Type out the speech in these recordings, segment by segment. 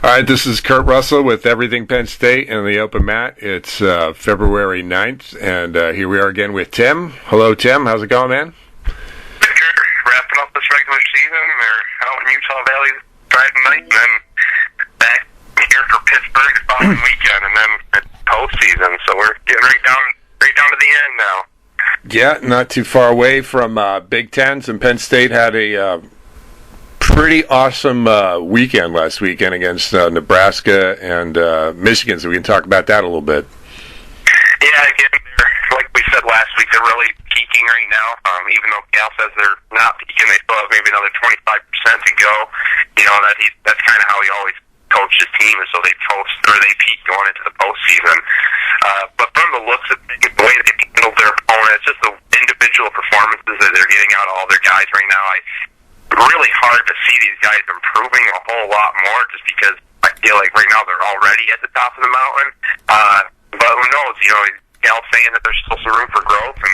All right, this is Kurt Russell with Everything Penn State and the Open Mat. It's February 9th, and here we are again with Tim. Hello, Tim. How's it going, man? Good, Kurt. Wrapping up this regular season. They're out in Utah Valley Friday night, and then back here for Pittsburgh the following weekend, and then it's postseason. So we're getting right down to the end now. Yeah, not too far away from Big Tens, and Penn State had a pretty awesome weekend last weekend against Nebraska and Michigan, so we can talk about that a little bit. Yeah, again, like we said last week, they're really peaking right now. Even though Cal says they're not peaking, they still have maybe another 25% to go. You know, that's kind of how he always coached his team, and so they peak going into the postseason. But from the looks of the way they handled their opponent, it's just the individual performances that they're getting out of all their guys right now. Really hard to see these guys improving a whole lot more, just because I feel like right now they're already at the top of the mountain. But who knows? You know, Cal's saying that there's still some room for growth, and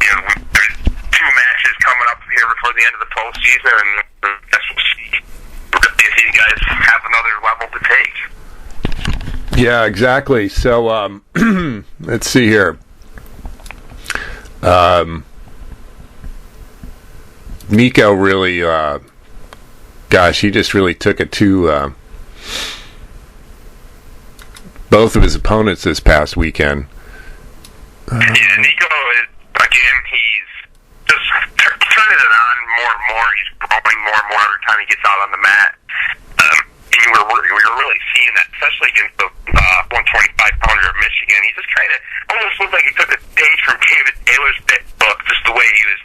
you know, there's 2 matches coming up here before the end of the postseason, and I guess we'll see if these guys have another level to take. Yeah, exactly. So let's see here. Nico really, he just really took it to both of his opponents this past weekend. Yeah, Nico is, again, he's just turning it on more and more. He's growing more and more every time he gets out on the mat. And we're really seeing that, especially against the 125-pounder of Michigan. He just kind of almost looked like he took a page from David Taylor's book, just the way he was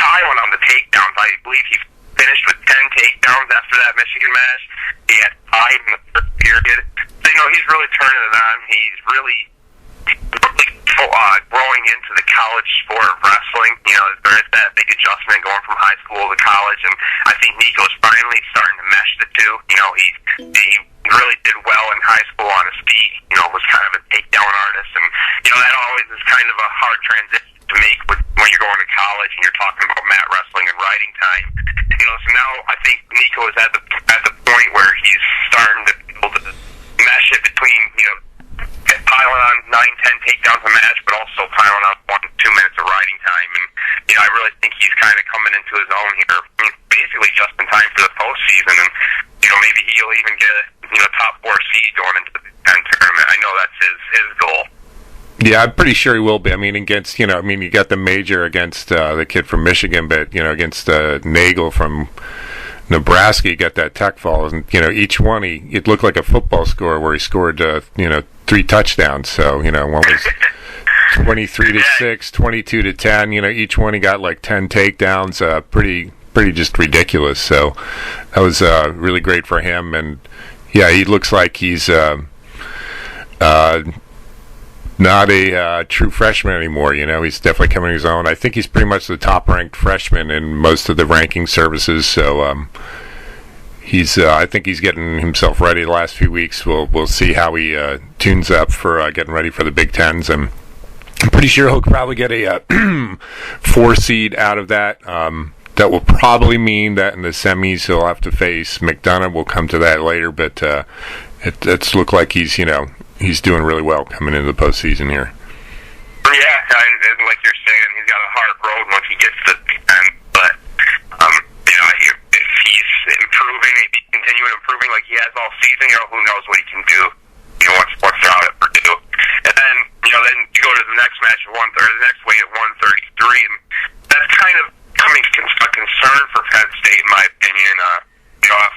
piling on the takedowns. I believe he finished with 10 takedowns after that Michigan match. He had 5 in the first period. So, you know, he's really turning it on. He's really growing into the college sport of wrestling. You know, there is that big adjustment going from high school to college, and I think Nico's finally starting to mesh the two. You know, he really did well in high school on his feet. You know, was kind of a takedown artist, and you know that always is kind of a hard transition to make when you're going to college and you're talking about mat wrestling and riding time. You know, so now I think Nico is at the point where he's starting to be able to mesh it between, you know, piling on 9-10 takedowns a match, but also piling on 1-2 minutes of riding time. And you know, I really think he's kind of coming into his own here, basically just in time for the postseason. And you know, maybe he'll even get a top 4 seed going into the Big Ten tournament. I know that's his goal. Yeah, I'm pretty sure he will be. I mean, against, you got the major against the kid from Michigan, but, against Natl from Nebraska, you got that tech fall. And, each one, it looked like a football score where he scored, 3 touchdowns. So, one was 23-6, 22-10. Each one he got like 10 takedowns. Pretty just ridiculous. So that was really great for him. And, yeah, he looks like he's not a true freshman anymore. He's definitely coming to his own. I think he's pretty much the top-ranked freshman in most of the ranking services. So I think he's getting himself ready the last few weeks. We'll see how he tunes up for getting ready for the Big Tens. And I'm pretty sure he'll probably get a 4 seed out of that. That will probably mean that in the semis he'll have to face McDonough. We'll come to that later, but it's looked like he's doing really well coming into the postseason here. Yeah, and like you're saying, he's got a hard road once he gets to the end. But if he's improving, if he's continuing improving like he has all season, who knows what he can do? Once they're out at Purdue, and then then you go to the next match at the next weight at 133, and that's kind of coming a concern for Penn State, in my opinion.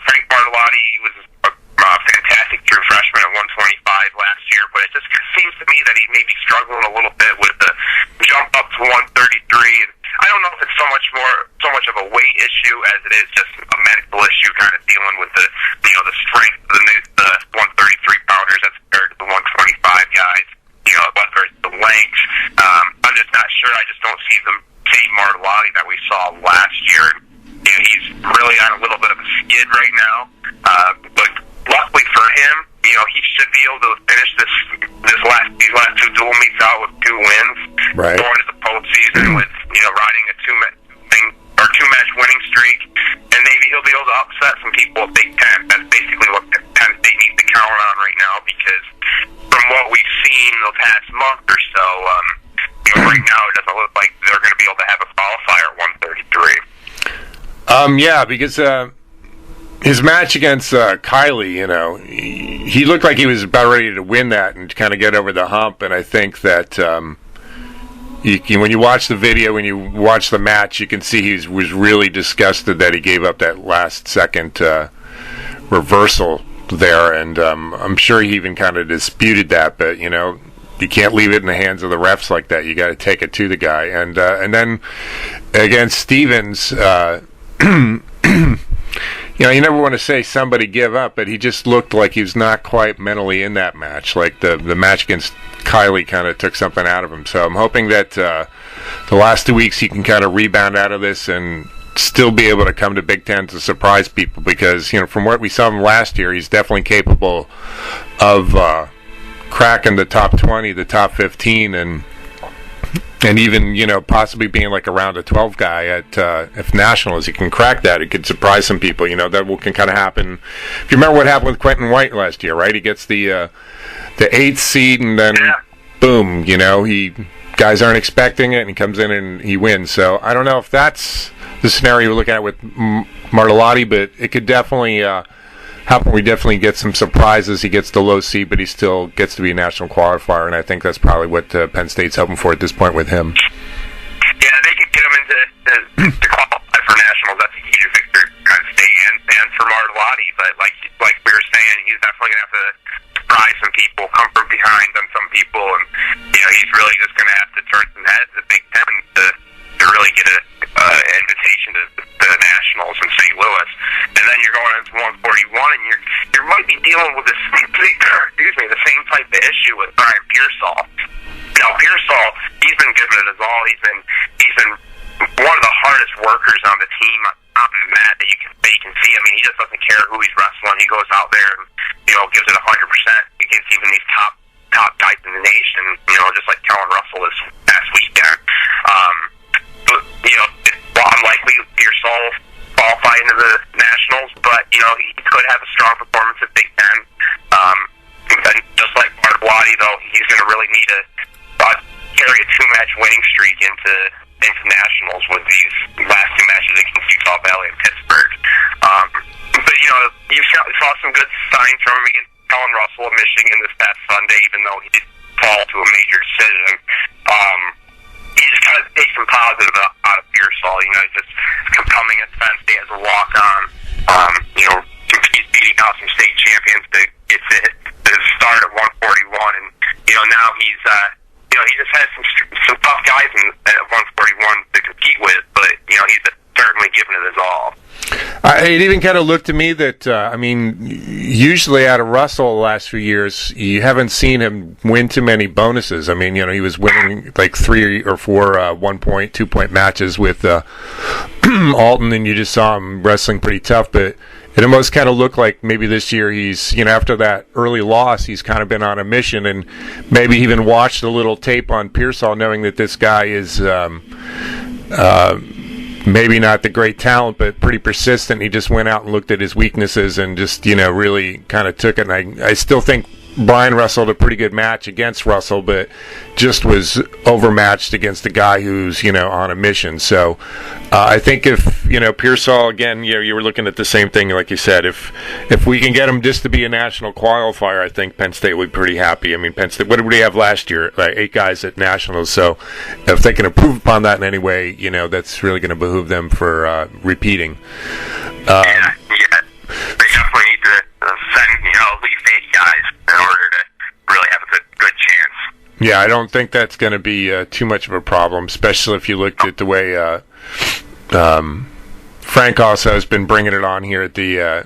Frank Bartolotti was fantastic true freshman at 125 last year, but it just seems to me that he may be struggling a little bit with the jump up to 133. And I don't know if it's so much of a weight issue as it is just a mental issue, kind of dealing with the strength of the 133 pounders as compared to the 125 guys. Whether it's the length, I'm just not sure. I just don't see the same Bartolotti that we saw last year. He's really on a little bit of a skid right now, but luckily for him, he should be able to finish these last 2 dual meets out with 2 wins, right, going into the postseason with riding a 2-match winning streak, and maybe he'll be able to upset some people at Big Ten. That's basically Yeah, because his match against Kylie, he looked like he was about ready to win that and kind of get over the hump. And I think that when you watch the video, when you watch the match, you can see he was really disgusted that he gave up that last second reversal there. And I'm sure he even kind of disputed that, but you can't leave it in the hands of the refs like that. You got to take it to the guy. And then against Stevens, you never want to say somebody give up, but he just looked like he was not quite mentally in that match. Like the match against Kylie kind of took something out of him. So I'm hoping that the last 2 weeks he can kind of rebound out of this and still be able to come to Big Ten to surprise people, because from what we saw him last year, he's definitely capable of cracking the top 20, the top 15, and even possibly being like a round of 12 guy at if nationals. He can crack that. It could surprise some people. That can kind of happen. If you remember what happened with Quentin White last year, right? He gets the 8th seed, and then boom, guys aren't expecting it, and he comes in and he wins. So I don't know if that's the scenario we're looking at with Martellotti, but it could definitely happen. We definitely get some surprises. He gets the low seed, but he still gets to be a national qualifier, and I think that's probably what Penn State's hoping for at this point with him. Yeah, they could get him into to qualify for nationals. That's a huge victory for Penn State and for Martellotti. But like we were saying, he's definitely going to have to surprise some people, come from behind on some people, and he's really just going to have to turn some heads at Big Ten to really get an invitation to the nationals in St. Louis. And then you're going into 141, and you might be dealing with the same type of issue with Brian Pearsall. Now, Pearsall, he's been giving it his all. He's been one of the hardest workers on the team on the mat that you can see. I mean, he just doesn't care who he's wrestling. He goes out there and gives it 100% against even these top guys in the nation. Just like Kellen Russell this past weekend. But it's unlikely Pearsall qualify into the nationals, but he could have a strong performance at Big Ten. And just like Martellotti, though, he's going to really need to carry a 2-match winning streak into nationals with these last 2 matches against Utah Valley and Pittsburgh. But you saw some good signs from him against Kellen Russell of Michigan this past Sunday, even though he did fall to a major decision. He just kind of takes some positive out of Pearsall. He's just coming at Penn State as a walk-on. He's beating out some state champions to get to start at 141, and now he's he just has some tough guys at 141 to compete with, but he's certainly giving it his all. It even kind of looked to me that, usually out of Russell the last few years, you haven't seen him win too many bonuses. I mean, he was winning like 3 or 4 1-point, 2-point matches with Alton, and you just saw him wrestling pretty tough. But it almost kind of looked like maybe this year he's, after that early loss, he's kind of been on a mission, and maybe even watched a little tape on Pearsall, knowing that this guy is maybe not the great talent, but pretty persistent. He just went out and looked at his weaknesses and just, really kind of took it. And I still think Brian wrestled a pretty good match against Russell, but just was overmatched against a guy who's, on a mission. So I think if, Pearsall, again, you were looking at the same thing, like you said. If we can get him just to be a national qualifier, I think Penn State would be pretty happy. I mean, Penn State, what did we have last year? Like 8 guys at nationals. So if they can improve upon that in any way, that's really going to behoove them for repeating. Yeah. They definitely need to send, at least 8 guys in order to really have a good chance. Yeah, I don't think that's going to be too much of a problem, especially if you looked at the way Frank also has been bringing it on here at the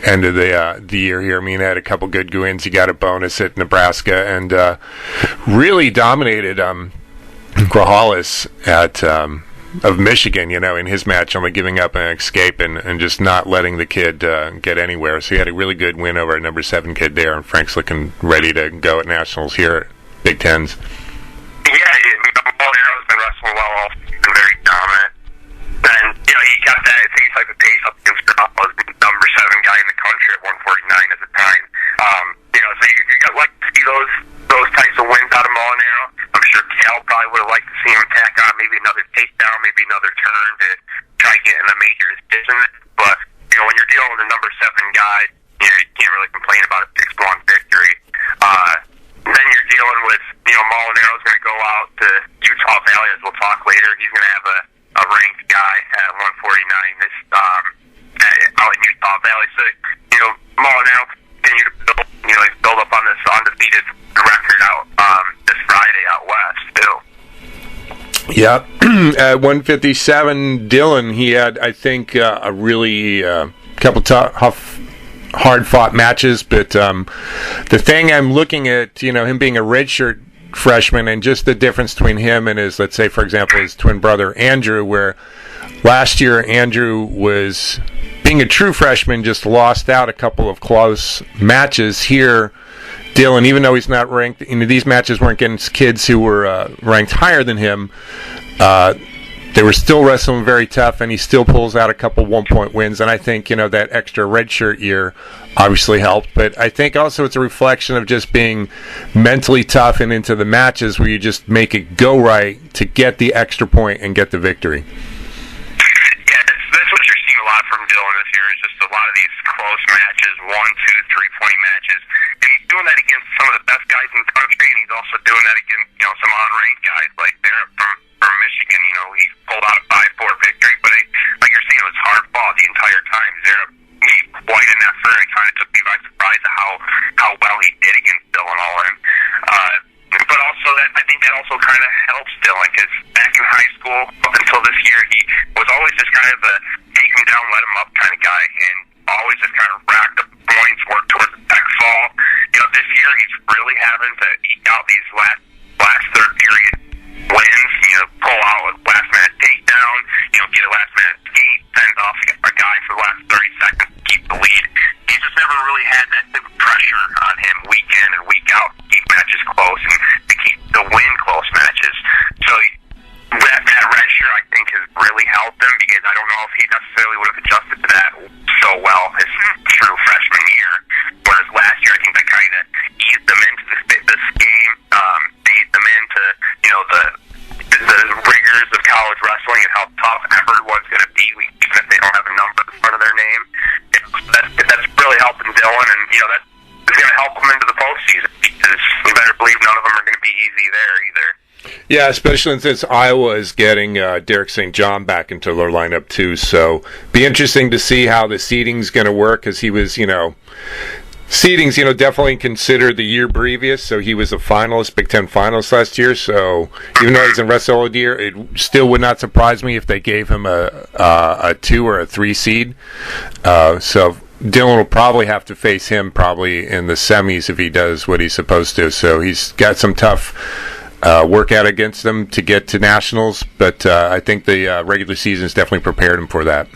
end of the year here. I mean, he had a couple good wins. He got a bonus at Nebraska and really dominated Grajales at of Michigan, in his match, only giving up an escape and just not letting the kid get anywhere. So he had a really good win over a number 7 kid there, and Frank's looking ready to go at nationals here at Big Tens. Yeah, Boliero's been wrestling well, also been very dominant. And, he got that same type of pace up against Grajales, number 7 guy in the country at 149 at the time. So you got like to see those types of wins out of Molinaro. I'm sure Cal probably would have liked to see him tack on maybe another takedown, maybe another turn to try getting a major number 7 guy. You can't really complain about a 6-1 victory. Then you're dealing with, Molinaro's going to go out to Utah Valley, as we'll talk later. He's going to have a ranked guy at 149 this out in Utah Valley. So, Molinaro continue to build up on this undefeated record out this Friday out west too. Yeah, at 157, Dylan, he had, I think, a really couple tough, hard-fought matches. But the thing I'm looking at, him being a redshirt freshman, and just the difference between him and his, let's say, for example, his twin brother Andrew, where last year Andrew was being a true freshman, just lost out a couple of close matches. Here, Dylan, even though he's not ranked, these matches weren't against kids who were ranked higher than him. They were still wrestling very tough, and he still pulls out a couple 1-point wins. And I think, that extra redshirt year obviously helped. But I think also it's a reflection of just being mentally tough and into the matches where you just make it go right to get the extra point and get the victory. Yeah, that's what you're seeing a lot from Dylan this year, is just a lot of these close matches, 1, 2, 3-point matches. And he's doing that against some of the best guys in the country, and he's also doing that against, some unranked guys like Derek from Michigan. He pulled out a 5-4 victory, but like you're saying, it was hard fought the entire time. Derek made quite an effort. It kind of took me by surprise at how well he did against Dylan Olin. But also I think that also kind of helps Dylan, because back in high school up until this year, he was always just kind of a take him down, let him up kind of guy, and always just kind of racked up points, worked towards the back fall. This year he's really having to eke out these last third period wins, pull out a last minute takedown, get a last minute skate, send off a guy for the last 30 seconds to keep the lead. He's just never really had that type of pressure on him week in and week out to keep matches close and to win close matches. So that red shirt, I think, has really helped him, because I don't know if he necessarily would have adjusted to that so well his true freshman year. Whereas last year, I think that kind of eased them into this game, eased them into, the rigors of college wrestling and how tough everyone's going to be, even if they don't have a number in front of their name. That's really helping Dylan, and, that's going to help him into the postseason, because you better believe none of them are going to be easy there either. Yeah, especially since Iowa is getting Derek St. John back into their lineup too. So be interesting to see how the seeding's going to work, because he was, seedings, definitely considered the year previous. So he was a finalist, Big Ten finalist last year. So even though he's in wrestle all year, it still would not surprise me if they gave him a 2 or a 3 seed. So Dylan will probably have to face him probably in the semis if he does what he's supposed to. So he's got some tough workout against them to get to nationals, but I think the regular season's definitely prepared him for that.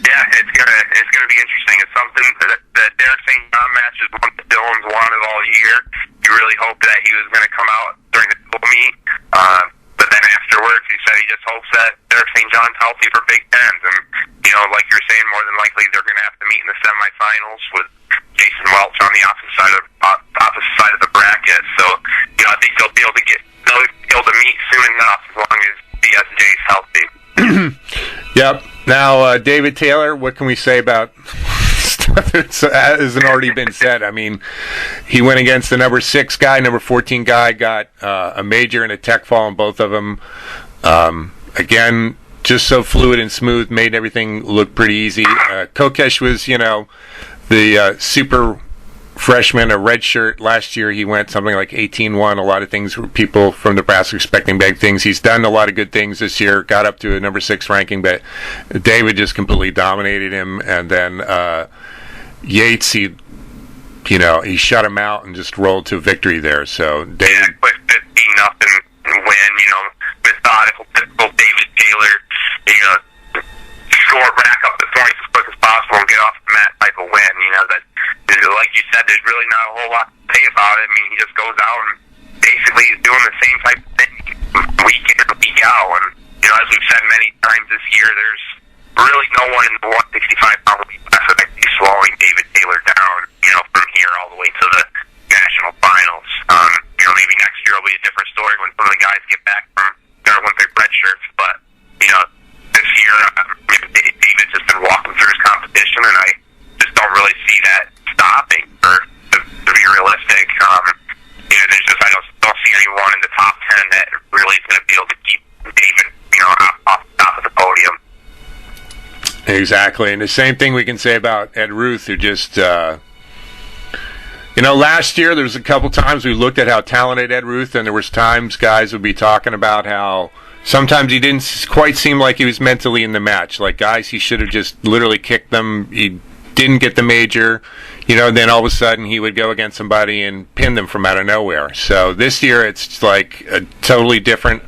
Yeah, it's gonna be interesting. It's something that Derek St. John match is one that Dylan's wanted all year. He really hoped that he was going to come out during the dual meet, but then afterwards he said he just hopes that Derek St. John's healthy for Big Tens, and like you're saying, more than likely they're going to have to meet in the semifinals with Jason Welch on the opposite side of the bracket. So I think they'll be able to meet soon enough, as long as BSJ's healthy. Yep. Now, David Taylor, what can we say about stuff that hasn't already been said? I mean, he went against the number 6 guy, number 14 guy, got a major and a tech fall on both of them. Again, just so fluid and smooth, made everything look pretty easy. Kokesh was, the super freshman, a red shirt. Last year he went something like 18-1. A lot of things, people from Nebraska expecting big things. He's done a lot of good things this year, got up to a number 6 ranking, but David just completely dominated him. And then Yates, he shut him out and just rolled to victory there. So David, quick 15-0 win, methodical, typical David Taylor, score back up the points as quick as possible and get off the mat type of win. Like you said, there's really not a whole lot to say about it. I mean, he just goes out and basically is doing the same type of thing week in and week out. And, as we've said many times this year, there's really no one in the 165-pound weight class that could be slowing David Taylor down, from here all the way to the national finals. Maybe next year will be a different story when some of the guys get back from their Olympic red shirts. But, this year, David's just been walking through his competition, and I Exactly, and the same thing we can say about Ed Ruth, who just, last year there was a couple times we looked at how talented Ed Ruth, and there was times guys would be talking about how sometimes he didn't quite seem like he was mentally in the match. Like guys, he should have just literally kicked them. He didn't get the major, then all of a sudden he would go against somebody and pin them from out of nowhere. So this year it's like a totally different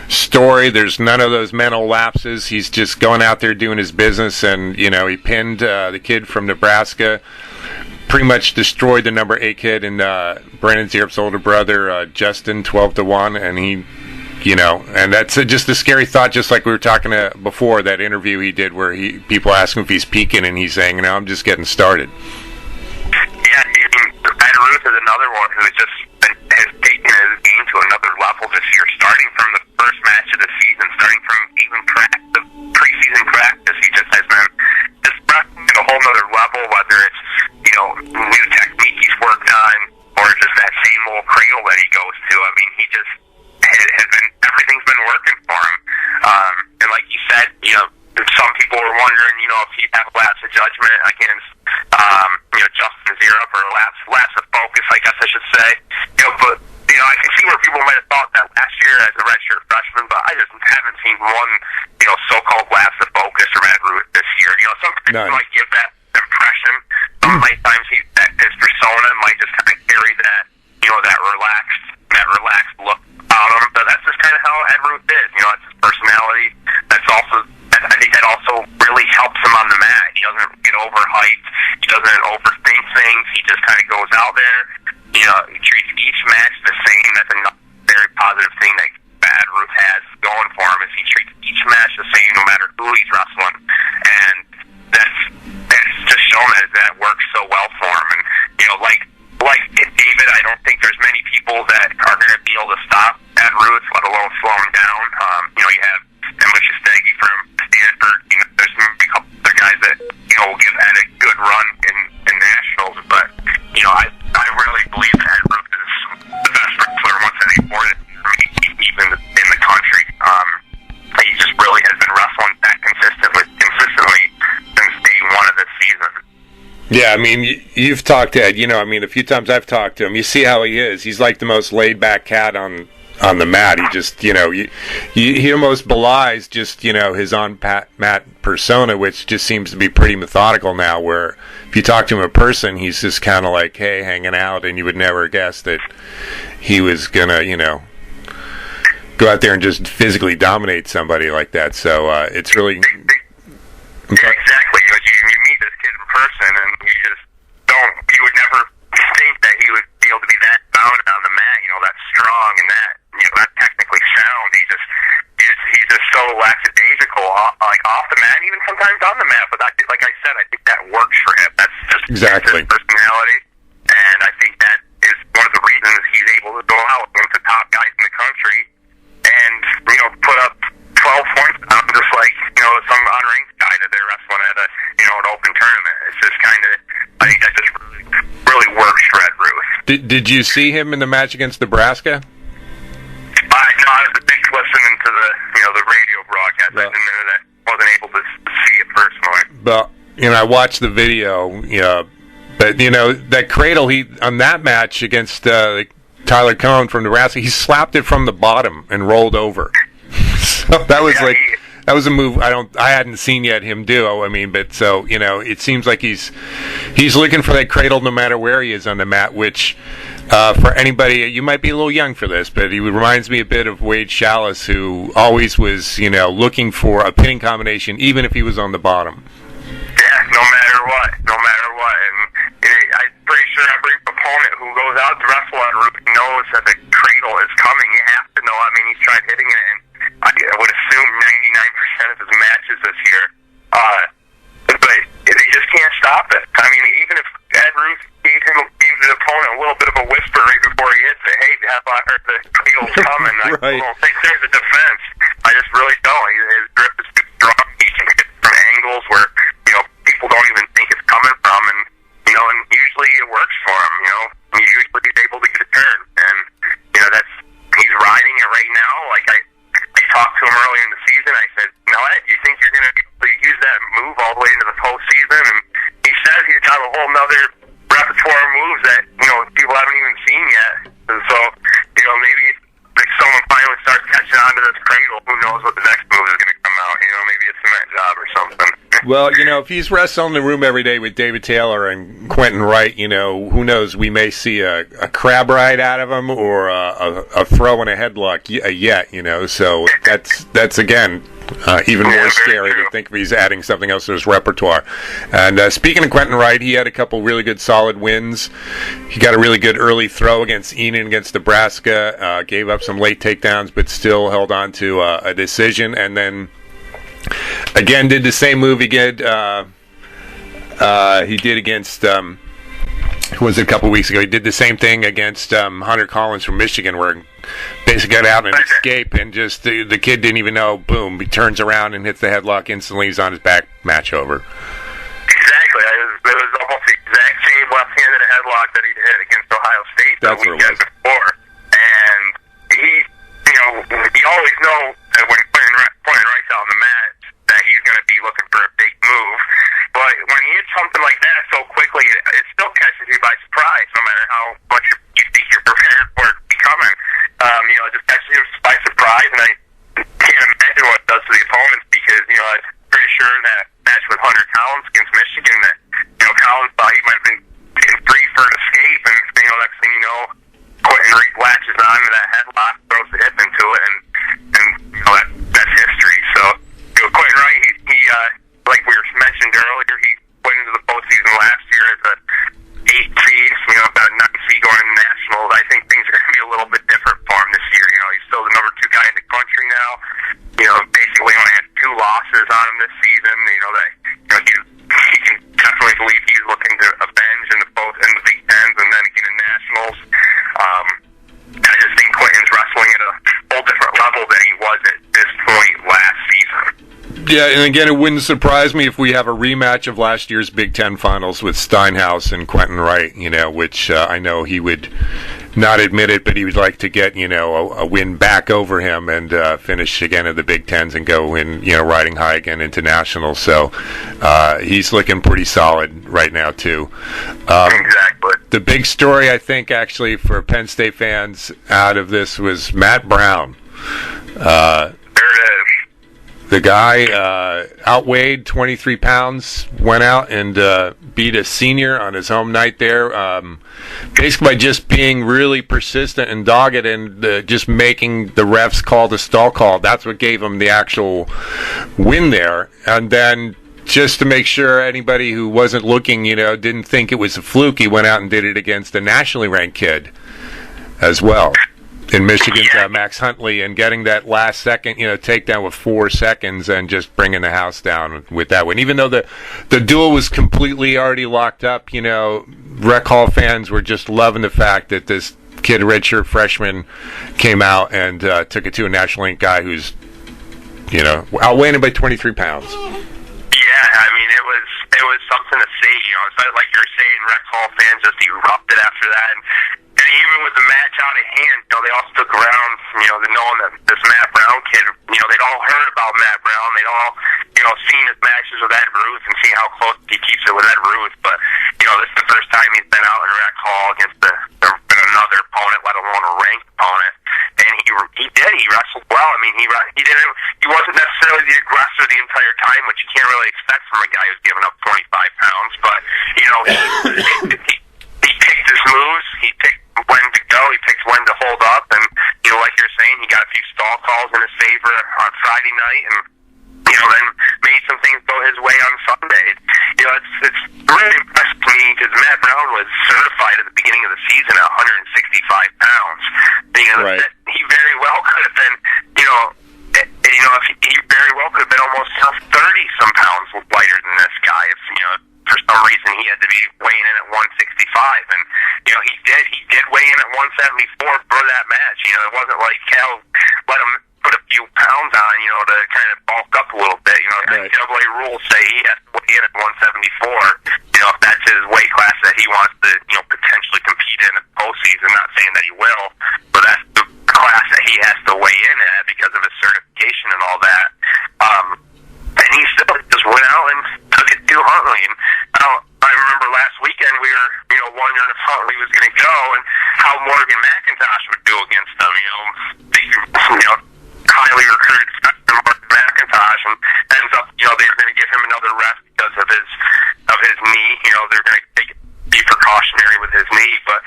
story. There's none of those mental lapses. He's just going out there doing his business, and he pinned the kid from Nebraska, pretty much destroyed the number 8 kid and Brandon Zierp's older brother, Justin, 12-1, and he, and that's just a scary thought. Just like we were talking before, that interview he did where people ask him if he's peaking, and he's saying, I'm just getting started. Yeah, Ed Ruth is another one who has taken his game to another level this year, starting from the first match of the season, starting from even the preseason practice. He just has been just wrestling at a whole nother level, whether it's, new technique he's worked on or just that same old cradle that he goes to. I mean, he just has been, everything's been working for him. And like you said, some people were wondering, if he'd have a lapse of judgment against, Justin Zierp, or lapse of focus, I guess I should say. But, I can see where people might have thought that last year as a redshirt freshman, but I just haven't seen one, so-called lapse of focus from Ed Ruth this year. Some people might give that impression. Many times his persona might just kind of carry that, that relaxed look on him. But that's just kind of how Ed Ruth is. It's his personality. I think that also really helps him on the mat. He doesn't get overhyped. He doesn't overthink things. He just kind of goes out there. He treats each match the same. That's another very positive thing that Ed Ruth has going for him, is he treats each match the same no matter who he's wrestling. And that's just shown that works so well for him. And, like David, I don't think there's many people that are going to be able to stop Ed Ruth, let alone slow him down. You have Emily Staggy from Stanford. There's maybe a couple other guys that, will give Ed a good run in nationals. But, I really believe that Ed Ruth is the best wrestler once any sport, even in the country. He just really has been wrestling that consistently since day one of this season. Yeah, I mean, you've talked to Ed. A few times I've talked to him. You see how he is. He's like the most laid-back cat on the mat. He just, he almost belies just, his on-mat persona, which just seems to be pretty methodical now, where if you talk to him in person, he's just kind of like, hey, hanging out, and you would never guess that he was going to, go out there and just physically dominate somebody like that. So it's really... Yeah, exactly. You meet this kid in person, and you would never think that he would be able to be that bound on the mat, that strong and that, that technically sound. He's just so lackadaisical, like off the mat, even sometimes on the mat. But like I said, I think that works for him. That's just exactly his personality, and I think that is one of the reasons he's able to go out against the top guys in the country and put up 12 points just like some unranked guy that they're wrestling at an open tournament. It's just kind of, I think that just really works for Ed Ruth. Did you see him in the match against Nebraska? No, I was listening to the radio broadcast. Well, I wasn't able to see it personally. But I watched the video. But that cradle on that match against Tyler Cohn from Nebraska, he slapped it from the bottom and rolled over. So that was that was a move I hadn't seen yet him do. But so it seems like he's looking for that cradle no matter where he is on the mat. Which for anybody, you might be a little young for this, but he reminds me a bit of Wade Chalice, who always was looking for a pinning combination even if he was on the bottom. Yeah, no matter what, and I'm pretty sure every opponent who goes out to wrestle at Ruth knows that the cradle is coming. You have to know. He's tried hitting it, and I would assume 99% of his matches this year. But they just can't stop it. Even if Ed Ruth gave the opponent a little bit of a whisper right before he hits it, hey, the cradle's coming. Right. I don't think there's a defense. I just really don't. His grip is too strong. He can hit from angles where people don't even think it's coming from, and usually it works for him. Usually he's able to get a turn, and he's riding it right now. Like I talked to him earlier in the season. I said, "No, Ed, you think you're going to be able to use that move nother repertoire of moves that, people haven't even seen yet. And so, maybe if someone finally starts catching on to this cradle, who knows what the next move is going to come out. Maybe a cement job or something. Well, if he's wrestling in the room every day with David Taylor and Quentin Wright, who knows? We may see a crab ride out of him or a throw and a headlock yet, So that's again, even more scary to think of he's adding something else to his repertoire. And speaking of Quentin Wright, he had a couple really good solid wins. He got a really good early throw against Enon against Nebraska, gave up some late takedowns, but still held on to a decision. And then again did the same move he did against who was it, a couple weeks ago. He did the same thing against Hunter Collins from Michigan, where basically got out and escape, and just the kid didn't even know. Boom, he turns around and hits the headlock instantly. He's on his back, match over. Exactly. It was almost the exact same left-handed headlock that he hit against Ohio State the weekend before. And you always know that when Quentin Wright's out on the mat that he's going to be looking for a big move. But when he hits something like that so quickly, it still catches you by surprise, no matter how much you think you're prepared for it to be coming. It just catches you by surprise, and I can't imagine what it does to the opponents, because, I'm pretty sure that match with Hunter Collins against Michigan, that, Collins thought he might have been free for an escape, and, next thing you know, Quentin Wright latches on to that headlock, throws the hip into it, and that's history. So, Quentin Wright, he like we mentioned earlier, he went into the postseason last year as a 8 seed, about 9 seed going into nationals. I think things are going to be a little bit different for him this year. He's still the number 2 guy in the country now. Basically only has 2 losses on him this season. He can definitely believe he's looking to avenge in the Big Tens and then again in nationals. I just think Quentin's wrestling at a whole different level than he was at this point last season. Yeah, and again, it wouldn't surprise me if we have a rematch of last year's Big Ten finals with Steinhaus and Quentin Wright, which I know he would not admit it, but he would like to get, a win back over him and finish again at the Big Tens and go in, riding high again into nationals. So he's looking pretty solid right now, too. Exactly. The big story, I think, actually, for Penn State fans out of this was Matt Brown. There it is. The guy outweighed 23 pounds, went out and beat a senior on his home night there, basically by just being really persistent and dogged and just making the refs call the stall call. That's what gave him the actual win there. And then just to make sure anybody who wasn't looking, didn't think it was a fluke, he went out and did it against a nationally ranked kid as well. In Michigan's Max Huntley, and getting that last second, takedown with 4 seconds and just bringing the house down with that one. Even though the duel was completely already locked up, Rec Hall fans were just loving the fact that this kid, redshirt freshman, came out and took it to a national ranked guy who's, outweighing him by 23 pounds. Yeah, I mean, it was something to see. It's like you're saying, Rec Hall fans just erupted after that. And even with the match out of hand, they all stuck around, knowing that this Matt Brown kid, they'd all heard about Matt Brown. They'd all, seen his matches with Ed Ruth and see how close he keeps it with Ed Ruth. But, this is the first time he's been out in Rec Hall against another opponent, let alone a ranked opponent. And he wrestled well. I mean, he wasn't necessarily the aggressor the entire time, which you can't really expect from a guy who's giving up 25 pounds. But, he picked his moves. He picked when to go. He picked when to hold up. And, like you're saying, he got a few stall calls in his favor on Friday night and, then made some things go his way on Sunday. It's really impressive to me because Matt Brown was certified at the beginning of the season at 165 pounds. Right. He very well could have been, he very well could have been almost 30-some pounds lighter than this guy if, for some reason he had to be weighing in at 165. And, he did weigh in at 174 for that match. It wasn't like Cal let him put a few pounds on, to kind of bulk up a little bit. The NCAA rules say he has to weigh in at 174. If that's his weight class that he wants to, potentially compete in the postseason. Not saying that he will, but that's the class that he has to weigh in at because of his certification and all that. And he still just went out and took it to Huntley. And I remember last weekend we were, wondering if Huntley was going to go and how Morgan McIntosh would do against them. Highly recruited Morgan McIntosh, and ends up, they were going to give him another rest because of his knee. They're going to be precautionary with his knee, but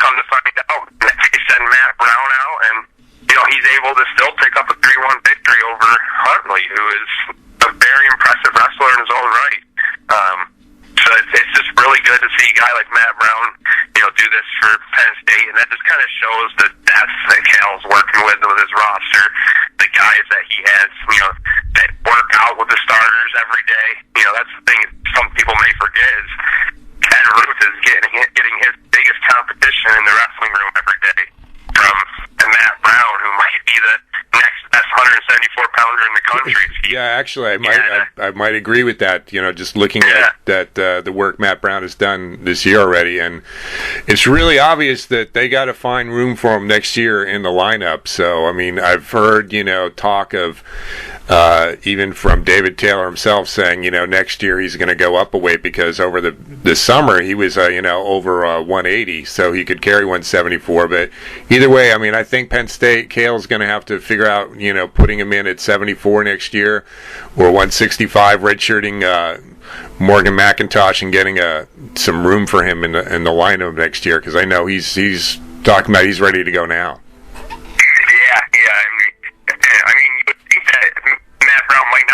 come to find out, they send Matt Brown out, and he's able to still pick up a 3-1 victory over Huntley, who is a very impressive wrestler in his own right. So it's just really good to see a guy like Matt Brown, do this for Penn State, and that just kind of shows the depth that Cal's working with his roster, the guys that he has, that work out with the starters every day. That's the thing some people may forget is Ed Ruth is getting his biggest competition in the wrestling room every day from Matt Brown, who might be the next best 174-pounder in the country. Yeah, actually, I might agree with that. Just looking at the work Matt Brown has done this year already, and it's really obvious that they got to find room for him next year in the lineup. So, I mean, I've heard talk of even from David Taylor himself saying next year he's going to go up a weight because over the summer he was over 180, so he could carry 174. But either way, I mean, I think Penn State Cale's going to have to figure out putting him in at 74 next year or 165, redshirting Morgan McIntosh and getting some room for him in the lineup next year, because I know he's talking about he's ready to go now. I mean, you would think that Matt Brown might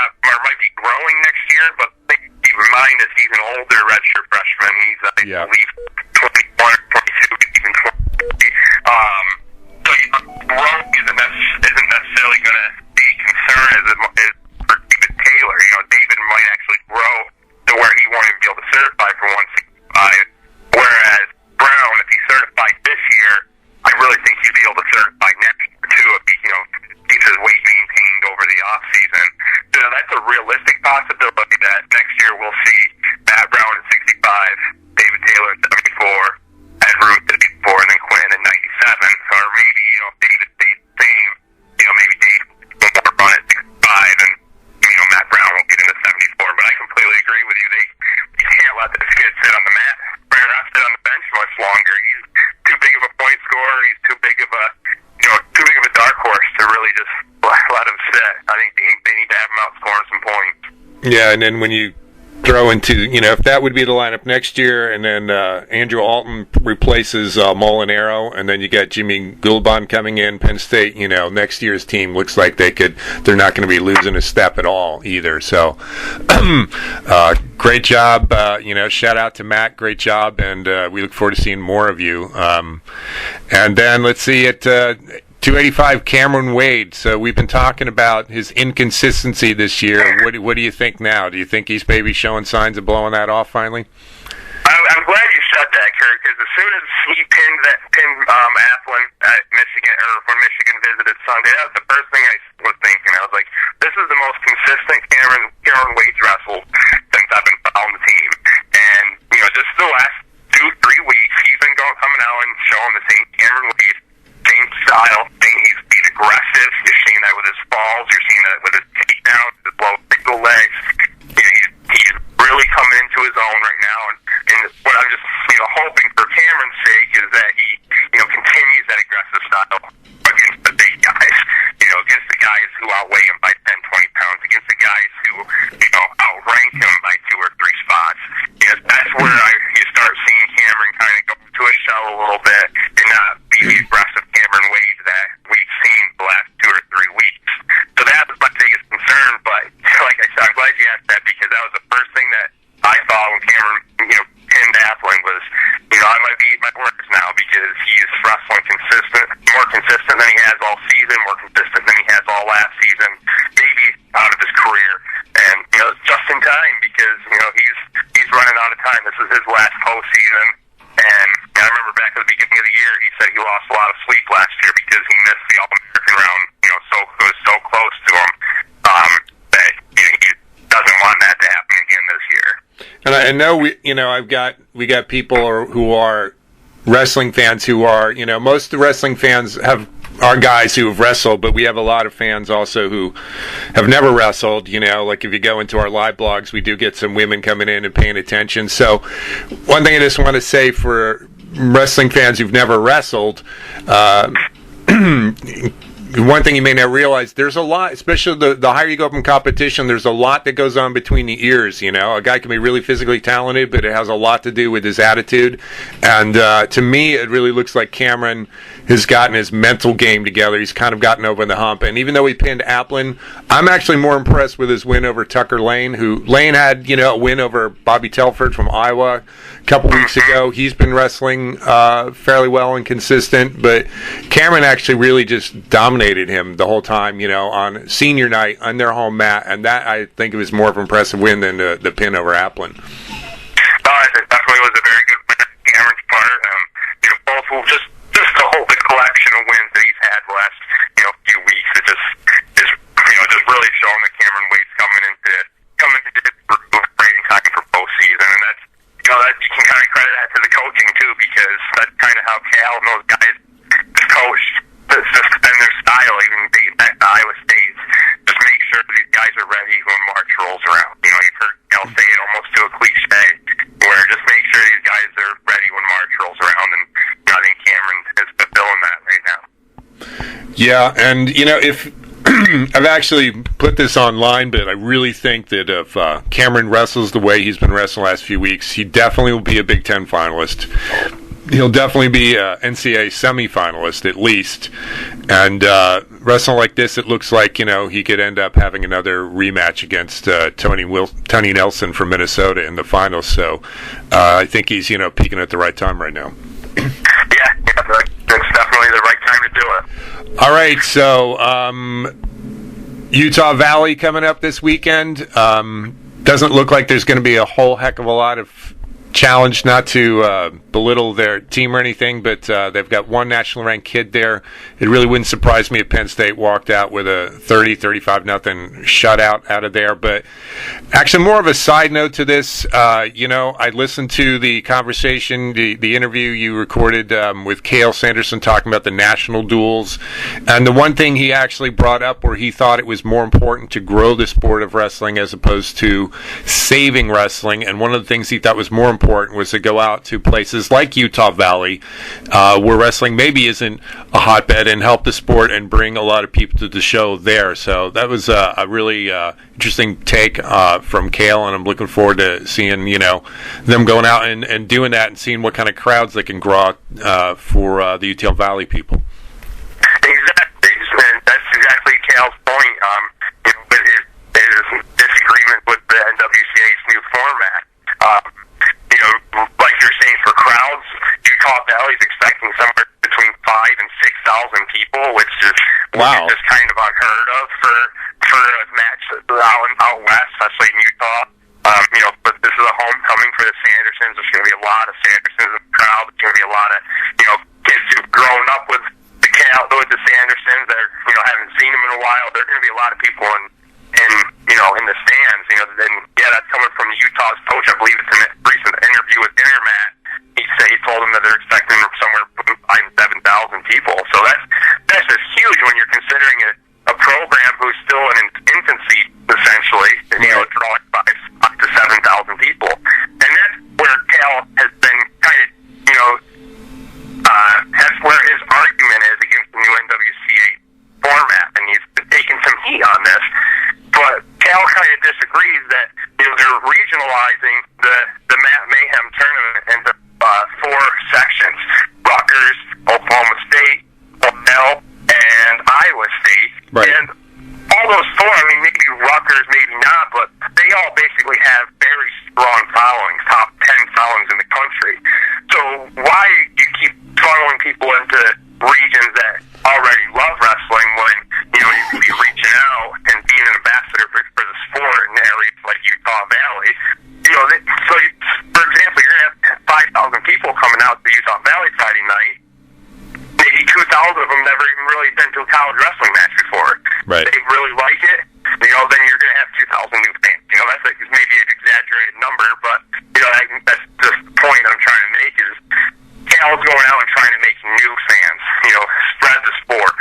be growing next year, but keep in mind that he's an older redshirt freshman. He's I believe 21 or 22, even 20. So growth isn't necessarily going to be a concern as for David Taylor. David might actually grow to where he won't even be able to certify for 165, whereas Brown, if he's certified this year, I really think he'd be able to certify next year too if he keeps his weight maintained over the off season. So that's a realistic possibility that next year we'll see Matt Brown at 65, David Taylor at 74, Ed Ruth at 84, and then Quinn at 97. Or maybe David stays the same. Maybe Dave will run at 65, and Matt Brown won't get into 74. But I completely agree with you. They can't let this kid sit on the mat, or not sit on the bench much longer. He's too big of a point scorer. He's too big of a dark horse to really just let him sit. I think they need to have him out scoring some points. Yeah, and then when you throw into, if that would be the lineup next year, and then Andrew Alton replaces Molinaro, and then you got Jimmy Gulbon coming in, Penn State, next year's team looks like they're not going to be losing a step at all either. So, great job, shout out to Matt, great job, and we look forward to seeing more of you. And then let's see at 285, Cameron Wade. So we've been talking about his inconsistency this year. What do you think now? Do you think he's maybe showing signs of blowing that off finally? I'm glad you said that, Kurt, because as soon as he pinned Athlon at Michigan, or when Michigan visited Sunday, that was the first thing I was thinking. I was like, this is the most consistent Cameron Wade's wrestled since I've been following the team. And, just the last 2-3 weeks, he's been coming out and showing the same Cameron Wade, same style. He's being aggressive. You're seeing that with his falls. You're seeing that with his takedowns, his low single legs. He's really coming into his own right now. And what I'm just hoping for Cameron's sake is that he continues that aggressive style against the big guys. Against the guys who outweigh him by 10, 20 pounds. Against the guys who outrank him by 2 or 3 spots. That's where you start seeing Cameron kind of go into a shell a little bit and not be the aggressive Cameron Wade that we've seen the last 2 or 3 weeks. So that was my biggest concern, but like I said, I'm glad you asked that, because that was the first thing that I saw when Cameron, pinned Athlon was, I might be eating my words now, because he's wrestling more consistent than he has all season, more consistent than he has all last season, maybe out of his career. And, just in time, because, he's running out of time. This is his last postseason. And I remember back at the beginning of the year, he said he lost a lot of sleep last year because he missed the All-American round, it was so close to him, that he doesn't want that to happen again this year. And I know we got people who are wrestling fans who are, most of the wrestling fans are our guys who have wrestled, but we have a lot of fans also who have never wrestled. You know, like if you go into our live blogs, we do get some women coming in and paying attention. So one thing I just want to say for wrestling fans who've never wrestled, one thing you may not realize, there's a lot, especially the higher you go up in competition, there's a lot that goes on between the ears, you know. A guy can be really physically talented, but it has a lot to do with his attitude. And to me, it really looks like Cameron has gotten his mental game together. He's kind of gotten over the hump. And even though he pinned Applin, I'm actually more impressed with his win over Tucker Lane, who Lane had, you know, a win over Bobby Telford from Iowa a couple weeks ago. He's been wrestling fairly well and consistent, but Cameron actually really just dominated him the whole time, you know, on senior night on their home mat, and that I think it was more of an impressive win than the pin over Applin. It definitely was a very good win on Cameron's part. You know, both will just the whole big collection of wins that he's had the last, you know, few weeks. It just really showing that Cameron Wade's coming into training time for postseason, and that's, you know, that you can kind of credit that to the coaching too, because that's kind of how Cal and those guys coach. It's just been their style, even dating back to Iowa State. Just make sure these guys are ready when March rolls around. You know, you've heard Cal say it almost to a cliche, where just make sure these guys are ready when March rolls around, and you know, I think Cameron is fulfilling that right now. Yeah, and you know, if I've actually put this online, but I really think that if Cameron wrestles the way he's been wrestling the last few weeks, he definitely will be a Big Ten finalist. He'll definitely be an NCAA semifinalist at least. And wrestling like this, it looks like, you know, he could end up having another rematch against Tony Nelson from Minnesota in the finals. So I think he's, you know, peaking at the right time right now. Yeah, that's definitely the right time to do it. All right, so Utah Valley coming up this weekend. Doesn't look like there's going to be a whole heck of a lot of challenge, not to belittle their team or anything, but they've got one nationally ranked kid there. It really wouldn't surprise me if Penn State walked out with a 35-0 shutout out of there. But actually, more of a side note to this, you know, I listened to the conversation, the interview you recorded with Cale Sanderson talking about the national duels, and the one thing he actually brought up where he thought it was more important to grow the sport of wrestling as opposed to saving wrestling, and one of the things he thought was more important was to go out to places like Utah Valley, where wrestling maybe isn't a hotbed, and help the sport and bring a lot of people to the show there. So that was a really interesting take from Cale, and I'm looking forward to seeing, you know, them going out and doing that and seeing what kind of crowds they can draw for the Utah Valley people. Exactly. That's exactly Cale's point. With his disagreement with the NWCA's new format. You know, like you're saying, for crowds, Utah Valley's expecting somewhere between 5,000 and 6,000 people, which is just kind of unheard of for a match out west, especially in Utah. You know, but this is a homecoming for the Sandersons. There's going to be a lot of Sandersons in the crowd. There's going to be a lot of, you know, kids who've grown up with the Sandersons that are, you know, haven't seen them in a while. There are going to be a lot of people in the stands. You know, then that's coming from Utah's coach. I believe it's in a recent interview with Intermat. He told them that they're expecting somewhere between 5,000 and 7,000 people. So that's just huge when you're considering a program who's still in infancy, essentially. You know, drawing up to 7,000 people, and that's where Cal has been kind of, you know, that's where his argument is against the new NWCA format, and he's been taking some heat on this. But Cal kind of disagrees that, you know, they're regionalizing the Matt Mayhem tournament into 4 sections: Rutgers, Oklahoma State, Odell, and Iowa State. Right. And all those 4, I mean, maybe Rutgers, maybe not, but they all basically have very strong followings, top 10 followings in the country. So why do you keep funneling people into regions that already love wrestling when, you know, you can be reaching out and being an ambassador for the sport in areas like Utah Valley? You know, for example, you're going to have 5,000 people coming out to Utah Valley Friday night. Maybe 2,000 of them never even really been to a college wrestling match before. Right. They really like it. You know, then you're going to have 2,000 new fans. You know, that's maybe an exaggerated number, but, you know, that's just the point I'm trying to make is Cal's going out and trying to make new fans, you know, spread the sport,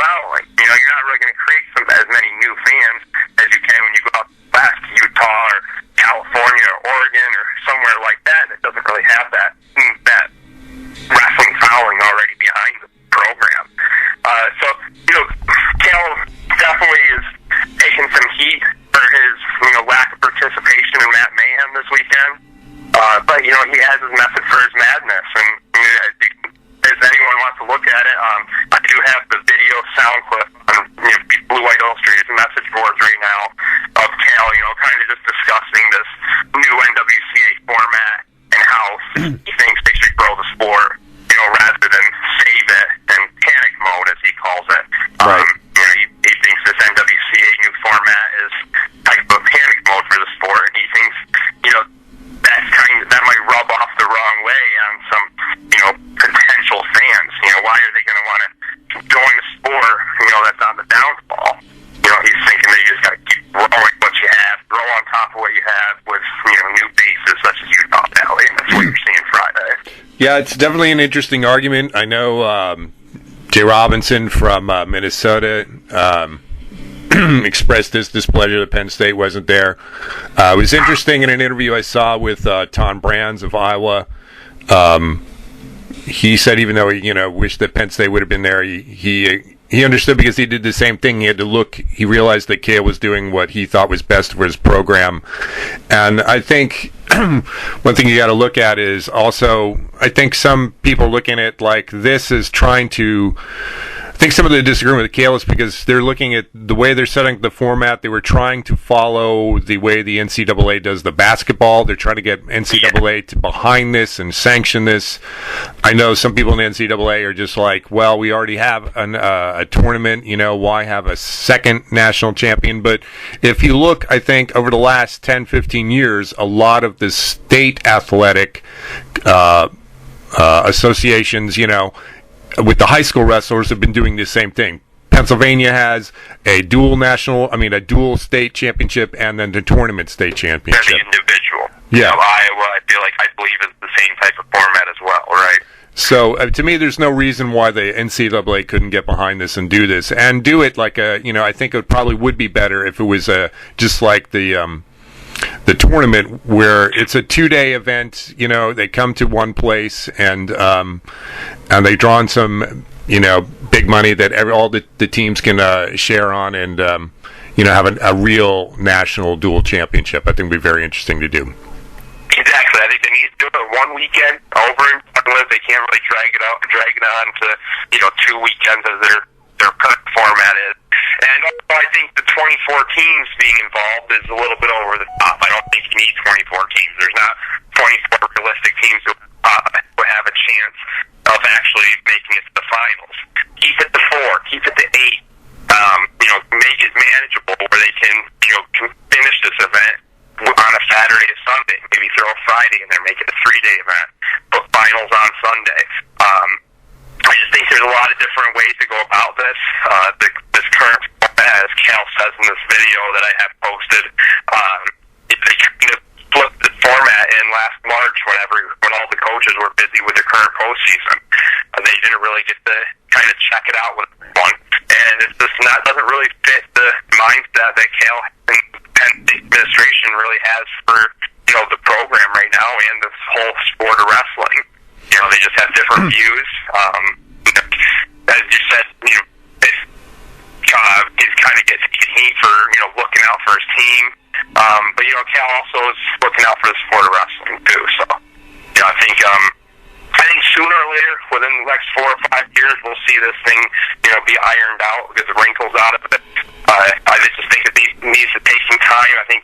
following. You know, you're not really going to create as many new fans as you can when you go out west to Utah or California or Oregon or somewhere like that doesn't really have that wrestling following already behind the program. So, you know, Cal definitely is taking some heat for his, you know, lack of participation in Matt Mayhem this weekend. But, you know, he has his method for his madness. And as anyone wants to look at it, I do have the video sound clip on, you know, Blue White Illustrated's message boards right now of Cal, you know, kind of just discussing this new NWCA format and how he thinks they should grow the sport, you know, rather than save it in panic mode, as he calls it. Right. You know, he thinks this NWCA new format is type of panic mode for the sport, and he thinks, you know, that might rub off the wrong way on some, you know, potential fans. You know, why are they going to want to join a sport, you know, that's on the downfall? You know, he's thinking that you just got to keep growing what you have, grow on top of what you have with, you know, new bases such as Utah Valley, and that's what you're seeing Friday. Yeah, it's definitely an interesting argument. I know Jay Robinson from Minnesota expressed his displeasure that Penn State wasn't there. It was interesting in an interview I saw with Tom Brands of Iowa. He said even though he, you know, wished that Penn State would have been there, he understood because he did the same thing. He had to look. He realized that Cale was doing what he thought was best for his program, and I think one thing you got to look at is also, I think some people looking at like this is trying to. I think some of the disagreement with Cale is because they're looking at the way they're setting the format. They were trying to follow the way the NCAA does the basketball. They're trying to get NCAA to behind this and sanction this. I know some people in the NCAA are just like, well, we already have a tournament. You know, why have a second national champion? But if you look, I think over the last 10, 15 years, a lot of the state athletic associations, you know, with the high school wrestlers have been doing the same thing. Pennsylvania has a dual state championship and then the tournament state championship. And the individual. Yeah. You know, Iowa, I believe is the same type of format as well, right? So to me, there's no reason why the NCAA couldn't get behind this and do this and do it like I think it probably would be better if it was just like the tournament where it's a 2-day event. You know, they come to one place and they draw on some, you know, big money that all the teams can share on and you know, have a real national dual championship. I think would be very interesting to do. Exactly. I think they need to do it one weekend over in Portland. They can't really drag it on to, you know, 2 weekends as their current format is. And also, I think the 24 teams being involved is a little bit over the top. I don't think you need 24 teams. There's not 24 realistic teams who have a chance of actually making it to the finals. Keep it to 4. Keep it to 8. You know, make it manageable where they can, you know, finish this event on a Saturday or Sunday. Maybe throw a Friday in there, make it a 3-day event. Put finals on Sunday. I just think there's a lot of different ways to go about this. This current format, as Cal says in this video that I have posted, they kind of flipped the format in last March when all the coaches were busy with the current postseason. They didn't really get to kind of check it out with one, and it's just doesn't really fit the mindset that Cal and Penn State administration really has for, you know, the program right now and this whole sport of wrestling. You know, they just have different views. As you said, you know, he's kind of gets heat for, you know, looking out for his team. But, you know, Cal also is looking out for the sport of wrestling, too. So, you know, I think sooner or later, within the next 4 or 5 years, we'll see this thing, you know, be ironed out, get the wrinkles out of it. I just think it needs to take some time. I think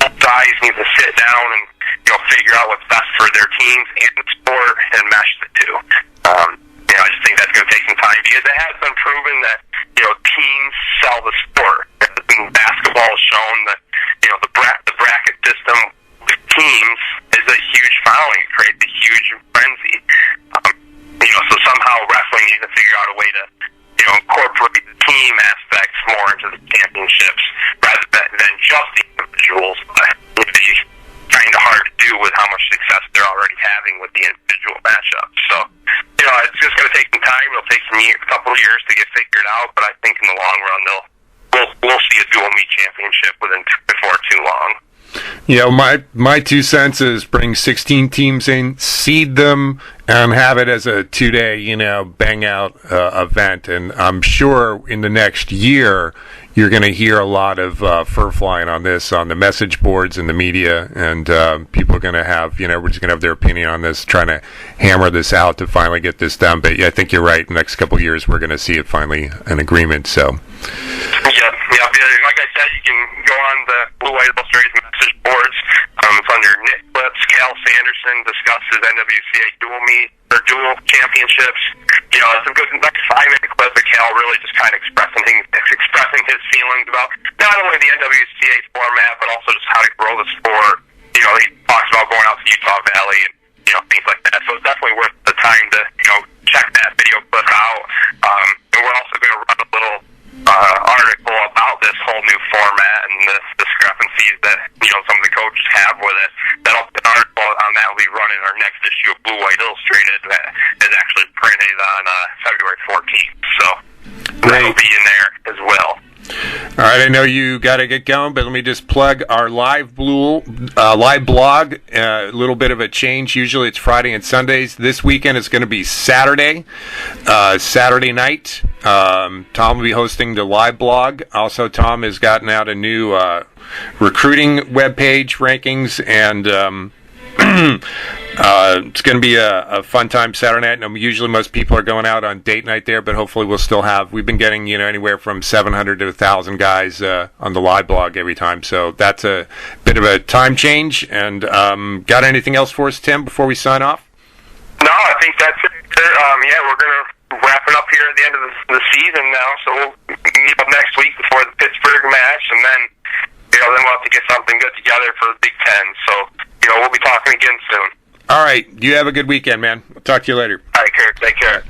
both sides need to sit down and, you know, figure out what's best for their teams and the sport and mesh the two. You know, I just think that's going to take some time because it has been proven that, you know, teams sell the sport. And basketball has shown that, you know, the bracket system with teams is a huge following. It creates a huge frenzy. You know, so somehow wrestling needs to figure out a way to, you know, incorporate the team aspects more into the championships rather than just the individuals. But it's kind of hard to do with how much success they're already having with the individual matchups. So, you know, it's just going to take some time. It'll take some couple of years to get figured out, but I think in the long run we'll see a dual meet championship before too long. You know, my 2 cents is bring 16 teams in, seed them, and have it as a 2-day, you know, bang out event. And I'm sure in the next year you're going to hear a lot of fur flying on this on the message boards and the media, and people are going to have, you know, we're just going to have their opinion on this, trying to hammer this out to finally get this done. But yeah, I think you're right. In the next couple of years, we're going to see it finally an agreement. So. Yeah. Like I said, you can go on the Blue White Illustrated message boards. It's under Nick Clips. Cal Sanderson discusses NWCA dual championships. You know, it's a good, like, 5-minute clip of Cal really just kind of expressing his feelings about not only the NWCA format, but also just how to grow the sport. You know, he talks about going out to Utah Valley and, you know, things like that. So it's definitely worth the time to, you know, check that video clip out. And we're also going to run a little article about this whole new format and the discrepancies that, you know, some of the coaches have with it. An article on that will be running our next issue of Blue White Illustrated that is actually printed on February 14th. So that'll be in there as well. All right, I know you got to get going, but let me just plug our live blog. A little bit of a change. Usually it's Friday and Sundays. This weekend it's going to be Saturday night. Tom will be hosting the live blog. Also, Tom has gotten out a new recruiting webpage rankings, and it's going to be a fun time Saturday night. And usually most people are going out on date night there, but hopefully we'll still have. We've been getting, you know, anywhere from 700 to 1,000 guys on the live blog every time. So that's a bit of a time change. And got anything else for us, Tim, before we sign off? No, I think that's it. Yeah, we're going to wrap it up here at the end of the season now. So we'll meet up next week before the Pittsburgh match, and then, you know, then we'll have to get something good together for the Big Ten. So, you know, we'll be talking again soon. All right. You have a good weekend, man. I'll talk to you later. All right, Kurt. Take care.